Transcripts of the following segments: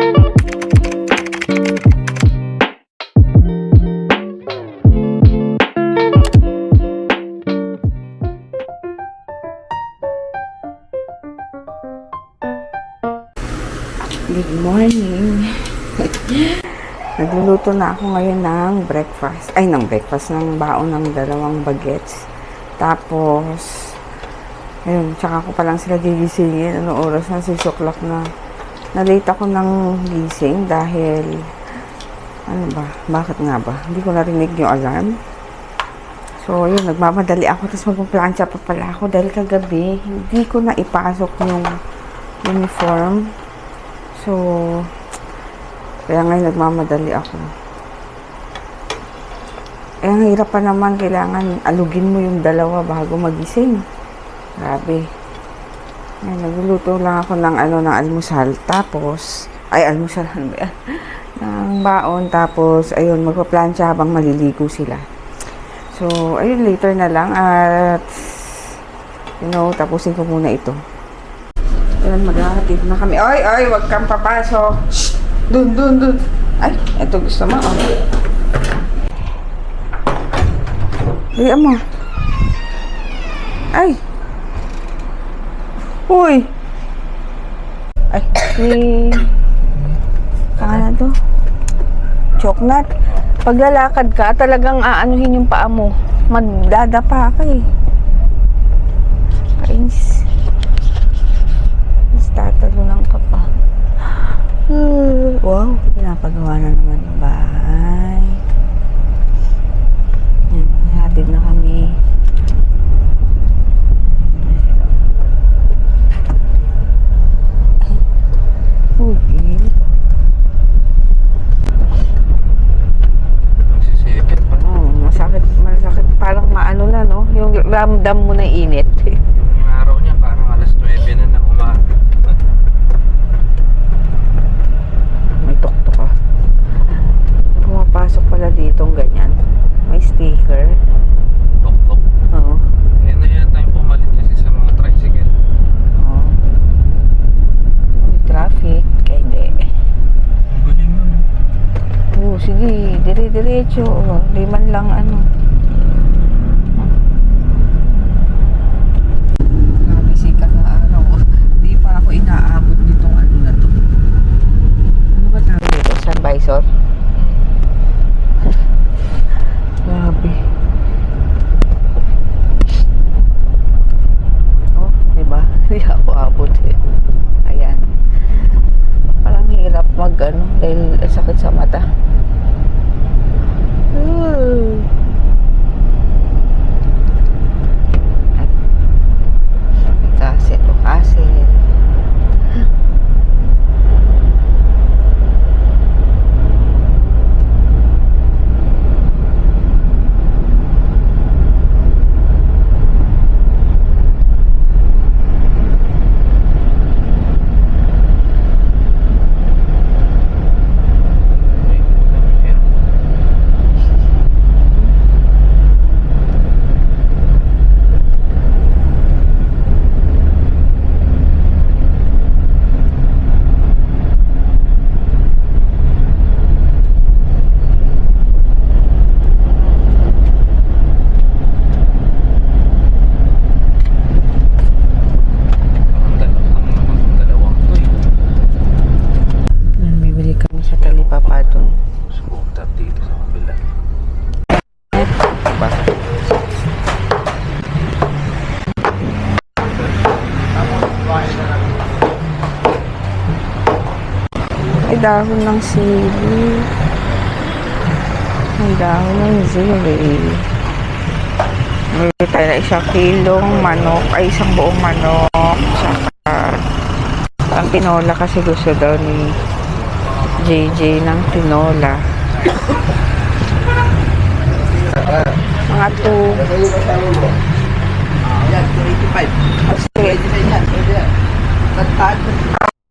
Good morning. Nagluluto na ako ngayon ng breakfast. Ay, ng breakfast, ng baon ng 2 bagets. Tapos, ayun, tsaka ko pa lang sila gigisingin. Anong oras na? 6 o'clock na. Na-late ako ng gising dahil, ano ba? Bakit nga ba? Hindi ko narinig yung alarm. So, ayun, nagmamadali ako. Tapos magpaplansya pa pala ako dahil kagabi, hindi ko na ipasok yung uniform. So, kaya ngayon nagmamadali ako. Eh, ang hirap pa naman, kailangan alugin mo yung 2 bago magising. Grabe. Ngayon, nagluluto lang ako ng ng almusal. Tapos, almusal ba yan? Ng baon. Tapos, ayun, magpaplansya habang maliligo sila. So, ayun, later na lang. At, tapusin ko muna ito. Ayan, maghahatid na kami. Ay, wag kang papasok. Shh! Dun. Ay, eto gusto mo. Oh. Liam mo. Ay. Uy. Ay, pangalan to? Choknat. Paglalakad ka, talagang aanuhin yung paa mo. Magdadapa ka eh. Kainis. Tatalunang ka pa. Wow, pinapagawa na naman yung bahay. Yan, hatid na kami. Uy, init. Magsisipit pa. Masakit. Parang maano na, no? Yung ramdam mo na init. Yung araw niya parang alas 9 na ng umaga. Tuktok ah. Pumapasok pala dito ng ganyan. May sticker. Tok-tok. Oo. Yan na yata yung pumalit kasi sa mga tricycle. Oo. May traffic. Kaya hindi. Ang galing nun. Oo, sige. Dire-diretso. Di man lang Grabe, sikat na araw. Hindi pa ako inaabot nitong na to. Ano ba tawag dito? Sunvisor? Grabe. Oh, diba? Hindi ako abot eh. Ayan. Parang hirap dahil sakit sa mata. Kaset. Dahon ng sili. May dahon ng sili. May tayo na 1 kilong manok, ay 1 buong manok. Saka ang tinola kasi gusto daw ni JJ ng tinola. Mga 2.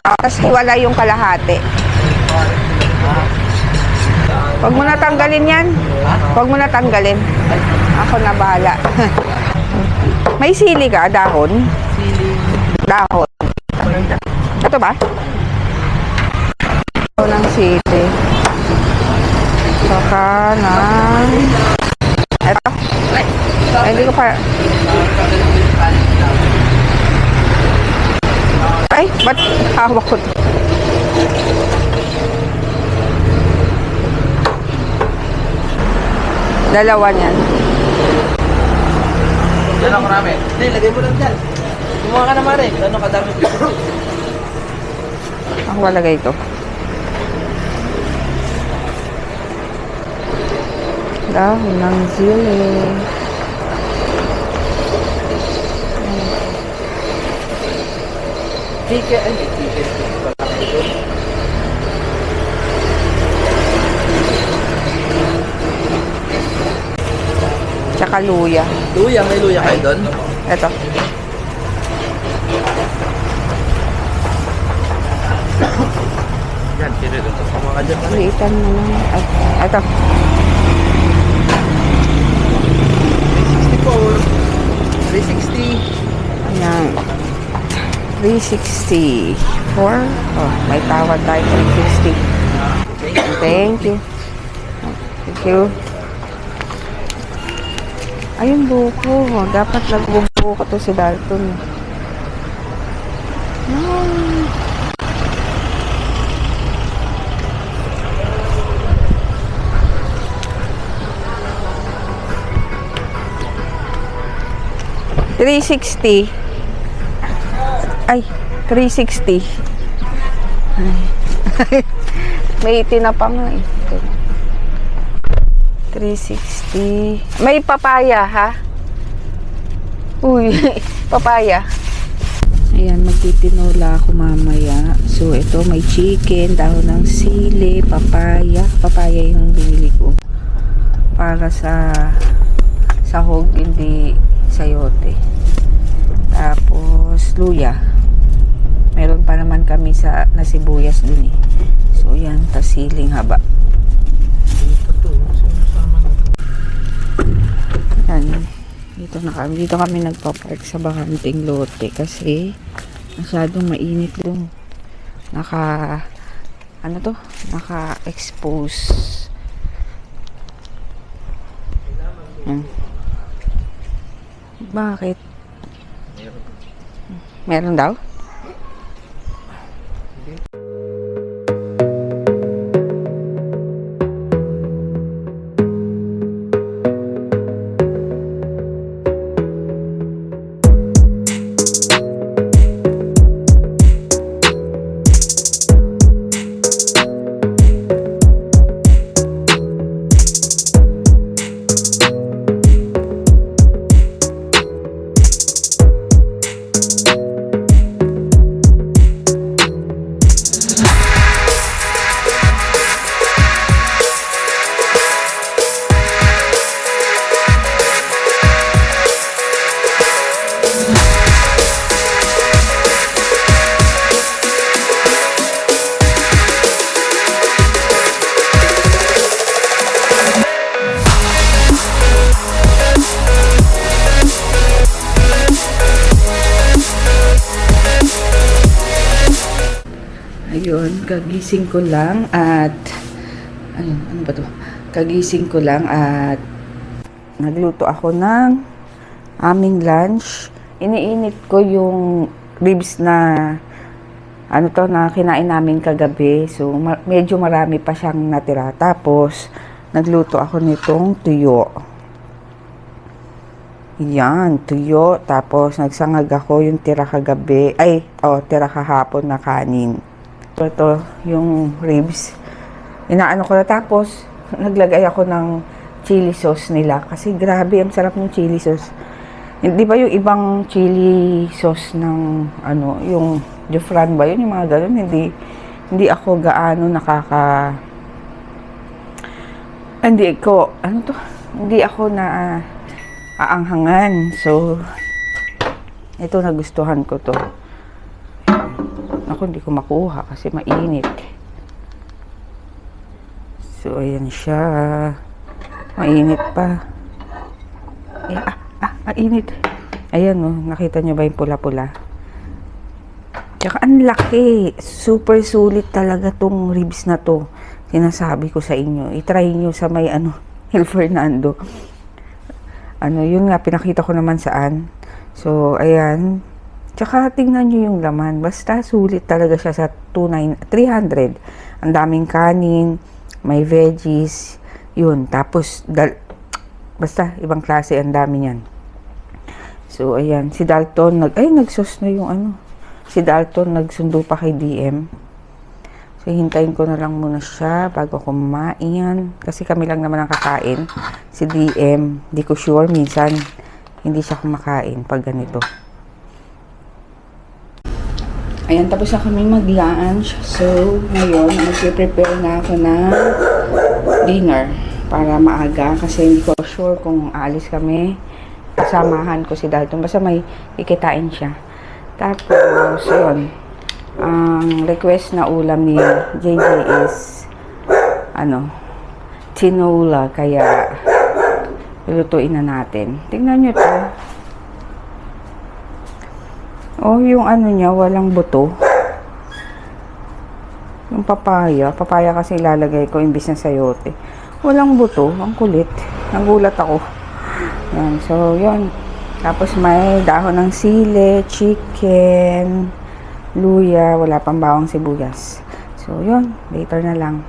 Tapos wala yung kalahati. Huwag mo na tanggalin yan. Huwag mo na tanggalin. Ako na bahala. May sili ka? Dahon? Sili. Dahon. Ito ba? sili. Saka ng... Eto. Ay, hindi ko pa... Ay, ba't hawak ko to? Dalawa niyan. Yan ako marami. Hindi, lagay mo lang dyan. Kumuha ka naman rin. Ano kadami? Ako malagay ito. Dahon ng sili. Chicken. Ay, chicken. Tsaka luya. Luya, may luya kayo doon? Ito. Yan, sino doon? Kumuha ka dyan pa rin. Liitan mo lang. Ay, ito. 360. Ayan. 360. Oh, may tawad tayo. 360. Thank you. Thank you. Ayun, buko. Dapat nagbubuko to si Dalton. No. $360. Ay, 360. Ay. May tinapa nga eh. 360. May papaya, ha? Uy, papaya. Ayan, magtitinola ako mamaya. So, ito may chicken, dahon ng sili, papaya. Papaya yung binili ko. Para sa sahog, hindi sayote. Tapos, luya. Meron pa naman kami sa nasibuyas dun eh. So, yan, tas siling haba. Yan. Dito kami nagpa-park sa bakanting lote kasi masyadong mainit dun. Naka-expose. Bakit? Meron daw? Ayun, kagising ko lang at ano ba to? Kagising ko lang at nagluto ako ng aming lunch. Iniinit ko yung ribs na na kinain namin kagabi. So medyo marami pa siyang natira. Tapos nagluto ako nitong tuyo. Yan, tuyo. Tapos nagsangag ako yung tira kagabi. Tira kahapon na kanin. Ito yung ribs. Inaano ko na, tapos naglagay ako ng chili sauce nila kasi grabe ang sarap ng chili sauce. Hindi ba yung ibang chili sauce ng yung Jufran ba yun, yung mga ganun, hindi ako gaano hindi ako na aanghangan. So ito, nagustuhan ko to. Ako, hindi ko makuha kasi mainit. So, ayan siya. Mainit pa. Mainit. Ayan, nakita nyo ba yung pula-pula? Tsaka ang laki. Super sulit talaga tong ribs na to. Sinasabi ko sa inyo. I-try nyo sa may El Fernando. Yun nga, pinakita ko naman saan. So, ayan. Tsaka tingnan nyo yung laman. Basta sulit talaga siya sa 300. Ang daming kanin, may veggies, yun. Tapos, basta ibang klase, ang dami niyan. So, ayan. Si Dalton, nagsos na yung Si Dalton, nagsundo pa kay DM. So, hintayin ko na lang muna siya bago kumain. Kasi kami lang naman ang kakain. Si DM, di ko sure, minsan hindi siya kumakain pag ganito. Ayan, tapos na kami mag-lunch. So, ngayon, mag-prepare na ako ng dinner para maaga. Kasi hindi ko sure kung aalis kami. Kasamahan ko si Dalton. Basta may ikitain siya. Tapos, yun. Ang request na ulam ni JJ is, tinola. Kaya, lulutuin na natin. Tingnan nyo to. Oh, yung niya, walang buto. Yung papaya. Papaya kasi ilalagay ko imbis na sayote. Walang buto. Ang kulit. Nagulat ako. Yan. So, yun. Tapos may dahon ng sili, chicken, luya, wala pang bawang sibuyas. So, yun. Later na lang.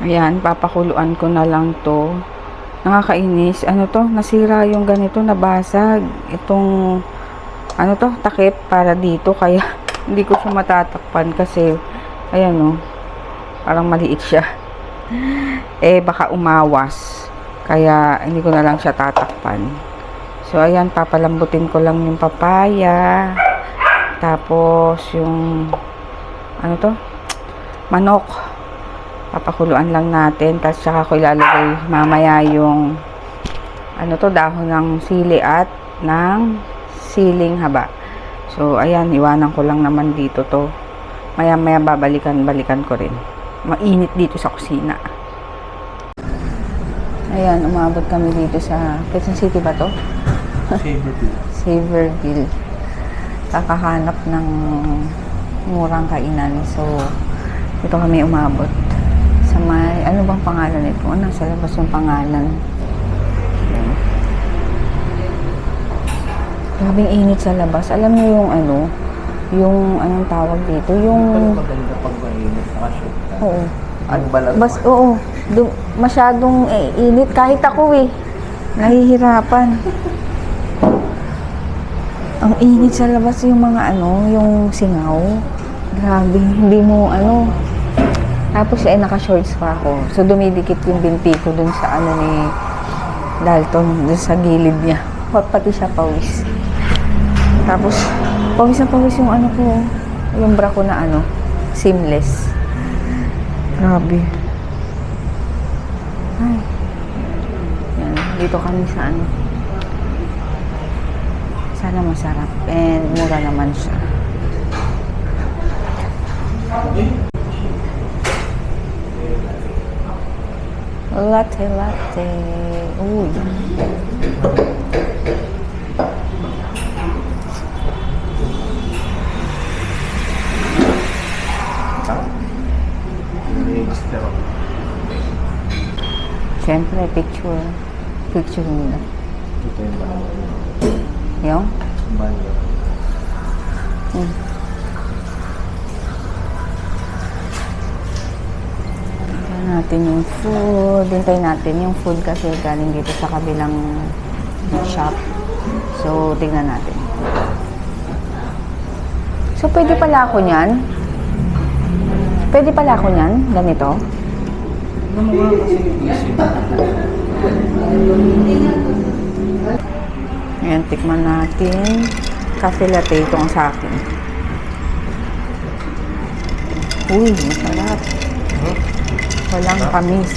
Ayan, papakuluan ko na lang to. Nakakainis. Nasira yung ganito, nabasag. Itong, takip para dito. Kaya, hindi ko siya matatakpan kasi, ayan parang maliit siya. Baka umawas. Kaya, hindi ko na lang siya tatakpan. So, ayan, papalambutin ko lang yung papaya. Tapos, yung, manok. Papakuluan lang natin. Tapos saka ko ilalagay mamaya yung dahon ng sili at ng siling haba. So, ayan, iwanan ko lang naman dito to. Maya-maya balikan ko rin. Mainit dito sa kusina. Ayan, umabot kami dito sa Quezon City ba to? Saverville. Kakahanap ng murang kainan. So, dito kami umabot. Sa may, bang pangalan nito? Nasa labas yung pangalan. Grabing init sa labas. Alam niyo yung yung anong tawag dito? Yung maganda pag mainit nakashoot ka. Oo. Oo. Masyadong init. Kahit ako nahihirapan. Ang init sa labas yung mga yung singaw. Grabe. Hindi mo Tapos naka-shorts pa ako. So, dumidikit yung binti ko dun sa ni Dalton, dun sa gilid niya. Pati siya pawis. Tapos, pawis na pawis yung ko, yung bra ko na seamless. Grabe. Ay. Yan, dito kami sa Sana masarap. And mura naman siya. Latte. Uy. Siyempre, picture muna. Ito yung banda. Yung? Banda. Natin yung food. Hintayin natin yung food kasi galing dito sa kabilang shop. So, tingnan natin. So, pwede pala ako niyan? Ganito? Mukha kasi easy. Ayan, tikman natin. Cafe latte itong sa akin. Uy, masarap. Walang tamis.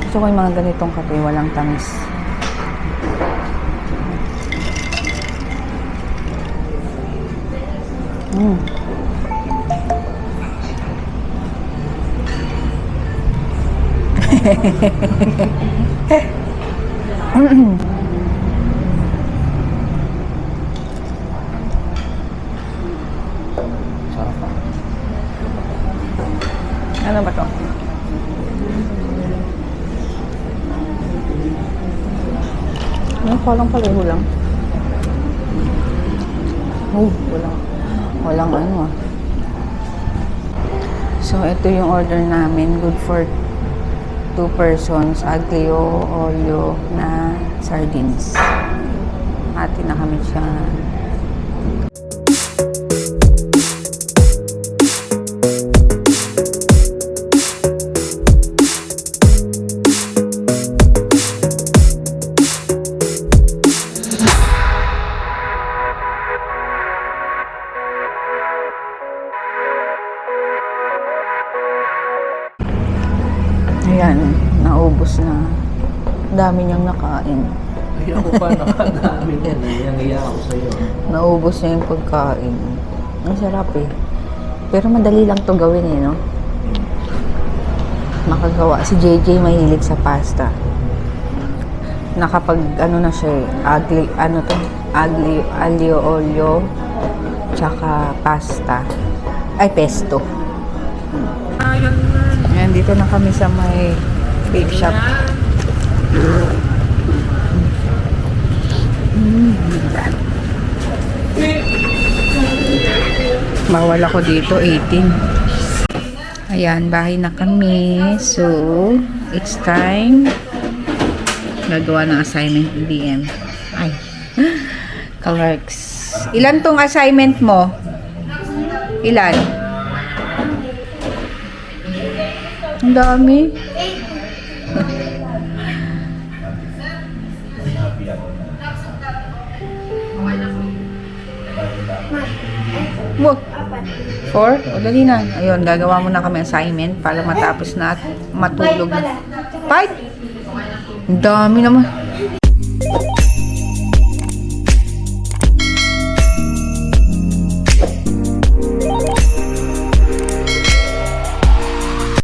Gusto ko yung mga ganitong kape, walang tamis. Sarap pa. Ano ba to? Ano, parang pareho lang. Oh, walang ano ah. So, ito yung order namin. Good for 2 persons. Aglio olio na sardines. Hati na kami siya. Ayan, naubos na. Dami niyang nakain. Ay, ako pa nakadami yan. Nangyayang ako sa'yo. Naubos niya yung pagkain. Ang sarap eh. Pero madali lang to gawin eh, no? Makagawa. Si JJ mahilig sa pasta. Nakapag, ano na siya eh, aglio olio, tsaka pasta. Ay, pesto. Ayan, dito na kami sa may bake shop. Bawal ako dito, 18. Ayan, bahay na kami. So, it's time. Gagawa ng assignment ni DM. Ay, Clerks. Ilan tong assignment mo? Ilan? Ang dami. Mo. 4? O, dali na. Ayun, gagawa muna kami assignment para matapos na at matulog na. 5? Ang dami naman.